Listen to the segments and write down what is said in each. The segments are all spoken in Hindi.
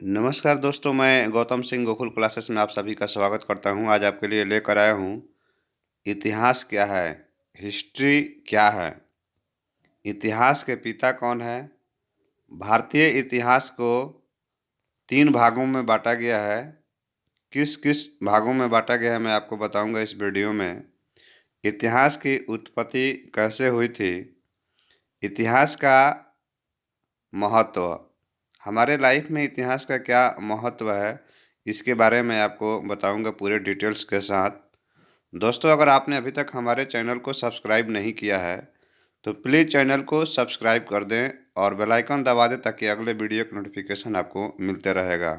नमस्कार दोस्तों, मैं गौतम सिंह गोकुल क्लासेस में आप सभी का स्वागत करता हूँ। आज आपके लिए लेकर आया हूँ, इतिहास क्या है? हिस्ट्री क्या है? इतिहास के पिता कौन है? भारतीय इतिहास को 3 भागों में बाँटा गया है। किस-किस भागों में बाँटा गया है मैं आपको बताऊँगा इस वीडियो में। इतिहास की उत्पत्ति कैसे हुई थी? इतिहास का महत्व, हमारे लाइफ में इतिहास का क्या महत्व है, इसके बारे में आपको बताऊँगा पूरे डिटेल्स के साथ। दोस्तों, अगर आपने अभी तक हमारे चैनल को सब्सक्राइब नहीं किया है, तो प्लीज़ चैनल को सब्सक्राइब कर दें और बेल आइकन दबा दें ताकि अगले वीडियो का नोटिफिकेशन आपको मिलते रहेगा।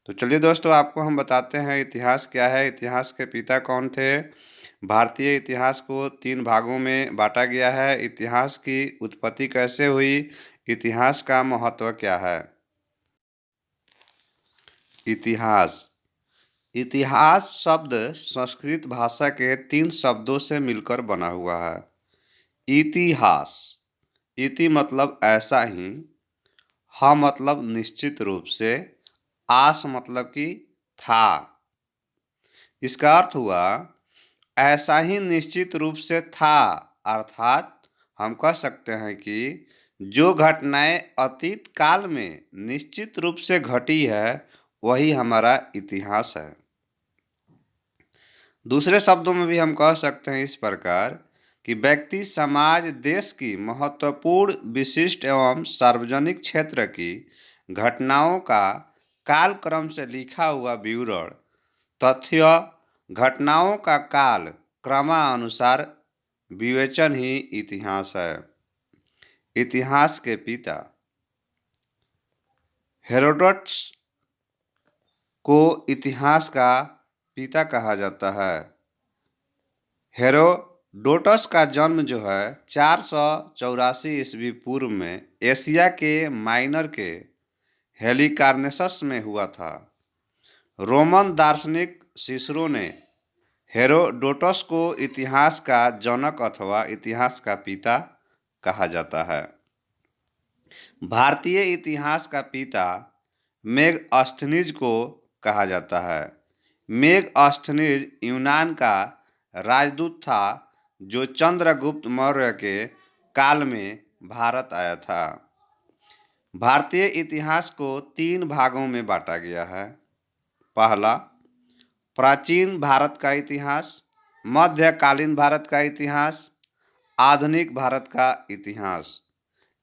तो चलिए दोस्तों, आपको हम बताते हैं इतिहास क्या है, इतिहास के पिता कौन थे। भारतीय इतिहास को 3 भागों में बाँटा गया है। इतिहास की उत्पत्ति कैसे हुई? इतिहास का महत्व क्या है? इतिहास इतिहास शब्द संस्कृत भाषा के 3 शब्दों से मिलकर बना हुआ है। इतिहास, इति मतलब ऐसा ही, ह मतलब निश्चित रूप से, आस मतलब कि था। इसका अर्थ हुआ ऐसा ही निश्चित रूप से था, अर्थात हम कह सकते हैं कि जो घटनाएं अतीत काल में निश्चित रूप से घटी है, वही हमारा इतिहास है। दूसरे शब्दों में भी हम कह सकते हैं इस प्रकार कि व्यक्ति, समाज, देश की महत्वपूर्ण, विशिष्ट एवं सार्वजनिक क्षेत्र की घटनाओं का कालक्रम से लिखा हुआ विवरण, तथ्य, घटनाओं का काल क्रमानुसार विवेचन ही इतिहास है। इतिहास के पिता हेरोडोटस को इतिहास का पिता कहा जाता है। हेरोडोटस का जन्म जो है 484 ईस्वी पूर्व में एशिया के माइनर के हेलिकार्नेसस में हुआ था। रोमन दार्शनिक सिसरो ने हेरोडोटस को इतिहास का जनक अथवा इतिहास का पिता कहा जाता है। भारतीय इतिहास का पिता मेगस्थनीज को कहा जाता है। मेगस्थनीज यूनान का राजदूत था जो चंद्रगुप्त मौर्य के काल में भारत आया था। भारतीय इतिहास को 3 भागों में बांटा गया है। पहला, प्राचीन भारत का इतिहास, मध्यकालीन भारत का इतिहास, आधुनिक भारत का इतिहास।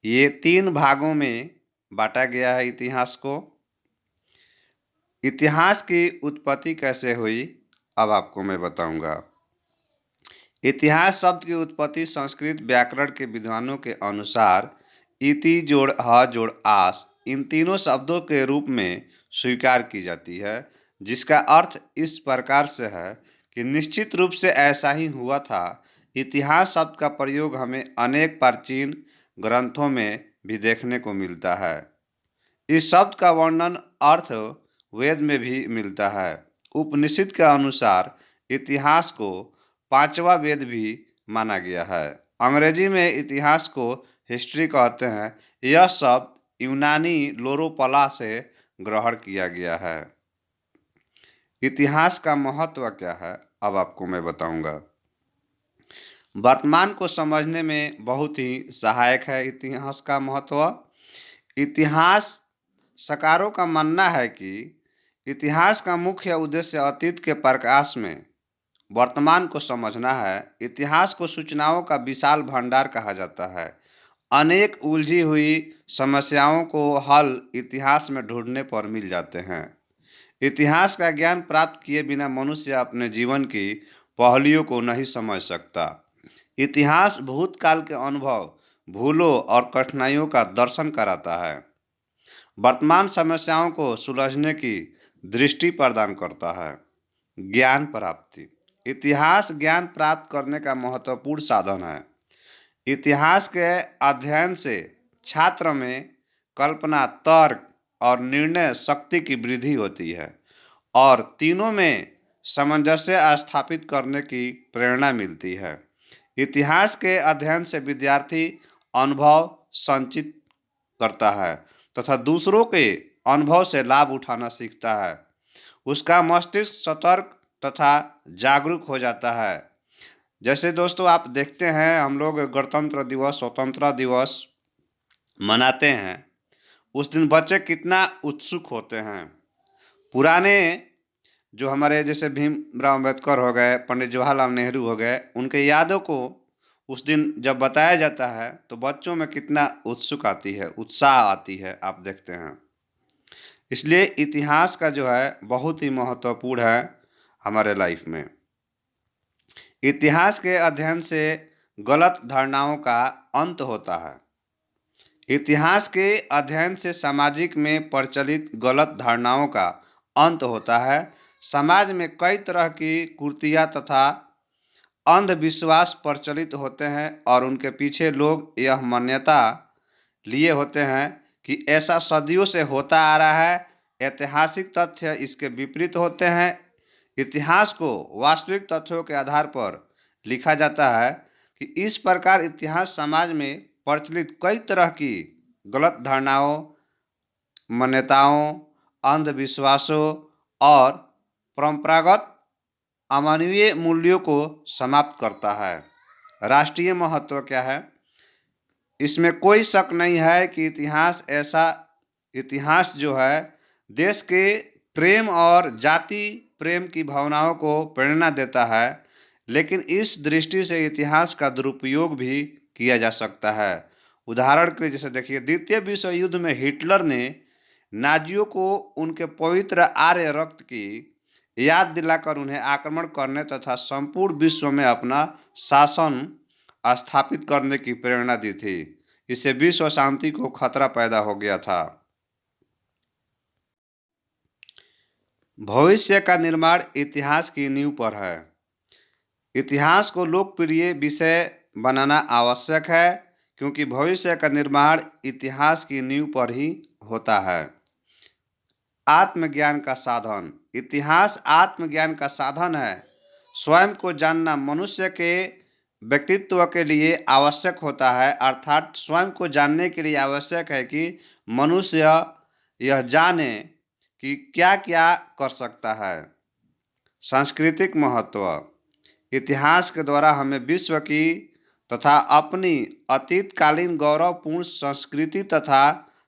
ये 3 भागों में बांटा गया है इतिहास को। इतिहास की उत्पत्ति कैसे हुई, अब आपको मैं बताऊंगा। इतिहास शब्द की उत्पत्ति संस्कृत व्याकरण के विद्वानों के अनुसार इति जोड़ ह जोड़ आस, इन तीनों शब्दों के रूप में स्वीकार की जाती है, जिसका अर्थ इस प्रकार से है कि निश्चित रूप से ऐसा ही हुआ था। इतिहास शब्द का प्रयोग हमें अनेक प्राचीन ग्रंथों में भी देखने को मिलता है। इस शब्द का वर्णन अर्थ वेद में भी मिलता है। उपनिषद के अनुसार इतिहास को 5वां वेद भी माना गया है। अंग्रेजी में इतिहास को हिस्ट्री कहते हैं। यह शब्द यूनानी लोरोपला से ग्रहण किया गया है। इतिहास का महत्व क्या है, अब आपको मैं बताऊंगा। वर्तमान को समझने में बहुत ही सहायक है इतिहास का महत्व। इतिहास सकारों का मानना है कि इतिहास का मुख्य उद्देश्य अतीत के प्रकाश में वर्तमान को समझना है। इतिहास को सूचनाओं का विशाल भंडार कहा जाता है। अनेक उलझी हुई समस्याओं को हल इतिहास में ढूंढने पर मिल जाते हैं। इतिहास का ज्ञान प्राप्त किए बिना मनुष्य अपने जीवन की पहलुओं को नहीं समझ सकता। इतिहास भूतकाल के अनुभव, भूलों और कठिनाइयों का दर्शन कराता है। वर्तमान समस्याओं को सुलझने की दृष्टि प्रदान करता है। ज्ञान प्राप्ति, इतिहास ज्ञान प्राप्त करने का महत्वपूर्ण साधन है। इतिहास के अध्ययन से छात्र में कल्पना, तर्क और निर्णय शक्ति की वृद्धि होती है और तीनों में सामंजस्य स्थापित करने की प्रेरणा मिलती है। इतिहास के अध्ययन से विद्यार्थी अनुभव संचित करता है तथा दूसरों के अनुभव से लाभ उठाना सीखता है। उसका मस्तिष्क सतर्क तथा जागरूक हो जाता है। जैसे दोस्तों आप देखते हैं हम लोग गणतंत्र दिवस, स्वतंत्रता दिवस मनाते हैं, उस दिन बच्चे कितना उत्सुक होते हैं। पुराने जो हमारे जैसे भीमराव अम्बेडकर हो गए, पंडित जवाहरलाल नेहरू हो गए, उनके यादों को उस दिन जब बताया जाता है तो बच्चों में कितना उत्सुक आती है, उत्साह आती है, आप देखते हैं। इसलिए इतिहास का जो है बहुत ही महत्वपूर्ण है हमारे लाइफ में। इतिहास के अध्ययन से गलत धारणाओं का अंत होता है। इतिहास के अध्ययन से सामाजिक में प्रचलित गलत धारणाओं का अंत होता है। समाज में कई तरह की कुरीतियाँ तथा अंधविश्वास प्रचलित होते हैं और उनके पीछे लोग यह मान्यता लिए होते हैं कि ऐसा सदियों से होता आ रहा है। ऐतिहासिक तथ्य इसके विपरीत होते हैं। इतिहास को वास्तविक तथ्यों के आधार पर लिखा जाता है कि इस प्रकार इतिहास समाज में प्रचलित कई तरह की गलत धारणाओं, मान्यताओं, अंधविश्वासों और परंपरागत अमानवीय मूल्यों को समाप्त करता है। राष्ट्रीय महत्व क्या है? इसमें कोई शक नहीं है कि इतिहास जो है देश के प्रेम और जाति प्रेम की भावनाओं को प्रेरणा देता है। लेकिन इस दृष्टि से इतिहास का दुरुपयोग भी किया जा सकता है। उदाहरण के लिए जैसे देखिए, द्वितीय विश्व युद्ध में हिटलर ने नाजियों को उनके पवित्र आर्य रक्त की याद दिलाकर उन्हें आक्रमण करने तथा संपूर्ण विश्व में अपना शासन स्थापित करने की प्रेरणा दी थी। इससे विश्व शांति को खतरा पैदा हो गया था। भविष्य का निर्माण इतिहास की नींव पर है। इतिहास को लोकप्रिय विषय बनाना आवश्यक है क्योंकि भविष्य का निर्माण इतिहास की नींव पर ही होता है। आत्मज्ञान का साधन। इतिहास आत्मज्ञान का साधन है। स्वयं को जानना मनुष्य के व्यक्तित्व के लिए आवश्यक होता है। अर्थात स्वयं को जानने के लिए आवश्यक है कि मनुष्य यह जाने कि क्या क्या कर सकता है। सांस्कृतिक महत्व। इतिहास के द्वारा हमें विश्व की तथा अपनी अतीतकालीन गौरवपूर्ण संस्कृति तथा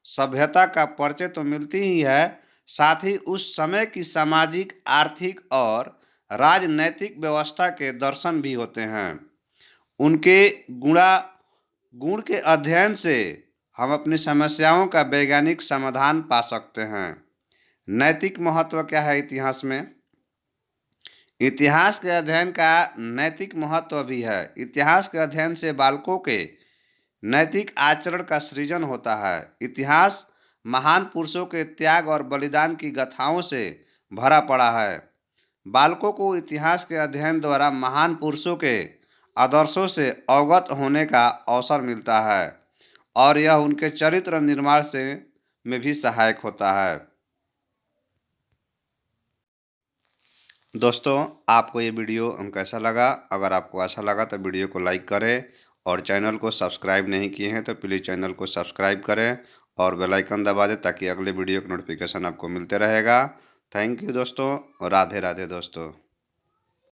सभ्यता का परिचय तो मिलती ही है, साथ ही उस समय की सामाजिक, आर्थिक और राजनैतिक व्यवस्था के दर्शन भी होते हैं। उनके गुण के अध्ययन से हम अपनी समस्याओं का वैज्ञानिक समाधान पा सकते हैं। नैतिक महत्व क्या है इतिहास में? इतिहास के अध्ययन का नैतिक महत्व भी है। इतिहास के अध्ययन से बालकों के नैतिक आचरण का सृजन होता है। इतिहास महान पुरुषों के त्याग और बलिदान की गाथाओं से भरा पड़ा है। बालकों को इतिहास के अध्ययन द्वारा महान पुरुषों के आदर्शों से अवगत होने का अवसर मिलता है और यह उनके चरित्र निर्माण में भी सहायक होता है। दोस्तों, आपको ये वीडियो कैसा लगा? अगर आपको अच्छा लगा तो वीडियो को लाइक करें और चैनल को सब्सक्राइब नहीं किए हैं तो प्लीज़ चैनल को सब्सक्राइब करें और बेल आइकन दबा दें ताकि अगले वीडियो का नोटिफिकेशन आपको मिलते रहेगा। थैंक यू दोस्तों और राधे राधे दोस्तों।